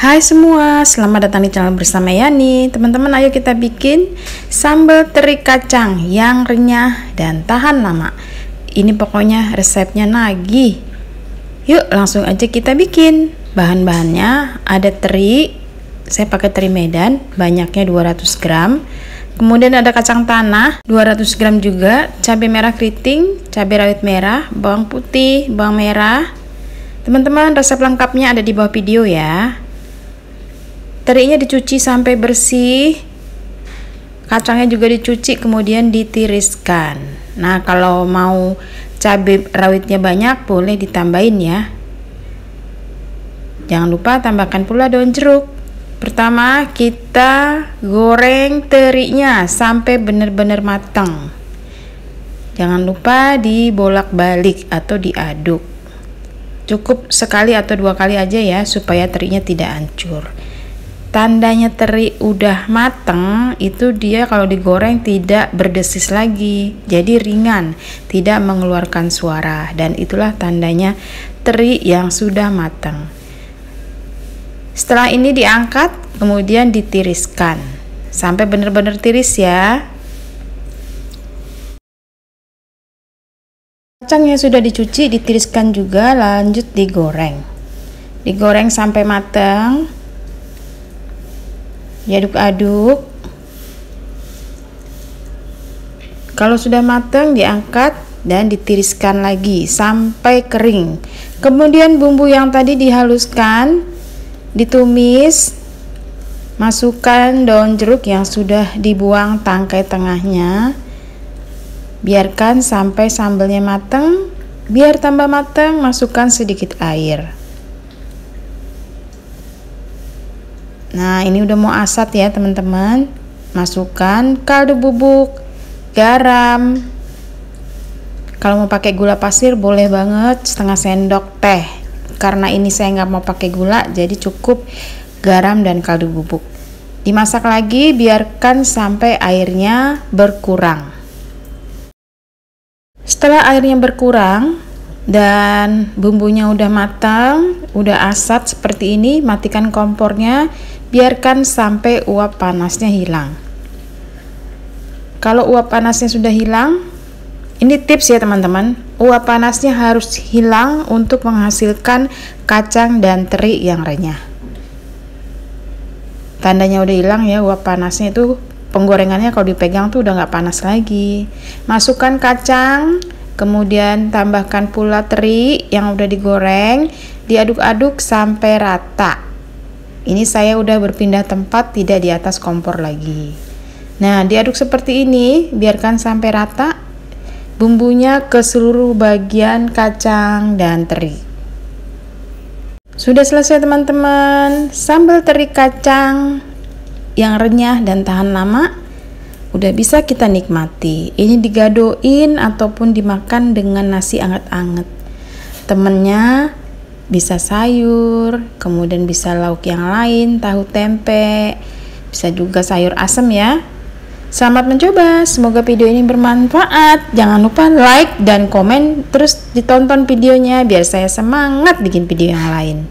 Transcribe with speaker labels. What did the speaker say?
Speaker 1: Hai semua, selamat datang di channel bersama Yani. Teman-teman, ayo kita bikin sambal teri kacang yang renyah dan tahan lama. Ini pokoknya resepnya nagih. Yuk langsung aja kita bikin. Bahan-bahannya ada teri, saya pakai teri Medan, banyaknya 200 gram. Kemudian ada kacang tanah 200 gram juga, cabai merah keriting, cabai rawit merah, bawang putih, bawang merah. Teman-teman, resep lengkapnya ada di bawah video ya. Terinya dicuci sampai bersih, kacangnya juga dicuci kemudian ditiriskan. Nah, kalau mau cabai rawitnya banyak boleh ditambahin ya. Jangan lupa tambahkan pula daun jeruk. Pertama kita goreng terinya sampai benar-benar matang. Jangan lupa dibolak-balik atau diaduk. Cukup sekali atau dua kali aja ya supaya terinya tidak hancur. Tandanya teri udah mateng itu dia kalau digoreng tidak berdesis lagi, jadi ringan, tidak mengeluarkan suara, dan itulah tandanya teri yang sudah matang. Setelah ini diangkat kemudian ditiriskan sampai benar-benar tiris ya. Kacang yang sudah dicuci ditiriskan juga, lanjut digoreng sampai matang. Diaduk-aduk. Kalau sudah matang diangkat dan ditiriskan lagi sampai kering. Kemudian bumbu yang tadi dihaluskan, ditumis, masukkan daun jeruk yang sudah dibuang tangkai tengahnya. Biarkan sampai sambalnya matang. Biar tambah matang, masukkan sedikit air. Nah, ini udah mau asat ya teman-teman. Masukkan kaldu bubuk, garam. Kalau mau pakai gula pasir boleh banget, setengah sendok teh. Karena ini saya nggak mau pakai gula, jadi cukup garam dan kaldu bubuk. Dimasak lagi, biarkan sampai airnya berkurang. Setelah airnya berkurang dan bumbunya udah matang, udah asat seperti ini, matikan kompornya. Biarkan sampai uap panasnya hilang. Kalau uap panasnya sudah hilang, ini tips ya teman-teman, uap panasnya harus hilang untuk menghasilkan kacang dan teri yang renyah. Tandanya udah hilang ya uap panasnya, itu penggorengannya kalau dipegang tuh udah nggak panas lagi. Masukkan kacang, kemudian tambahkan pula teri yang udah digoreng, diaduk-aduk sampai rata. Ini saya udah berpindah tempat, tidak di atas kompor lagi. Nah, diaduk seperti ini, biarkan sampai rata bumbunya ke seluruh bagian kacang dan teri. Sudah selesai teman-teman, sambal teri kacang yang renyah dan tahan lama. Udah bisa kita nikmati. Ini digadoin ataupun dimakan dengan nasi anget-anget. Temennya bisa sayur, kemudian bisa lauk yang lain, tahu tempe, bisa juga sayur asem ya. Selamat mencoba, semoga video ini bermanfaat. Jangan lupa like dan komen, terus ditonton videonya biar saya semangat bikin video yang lain.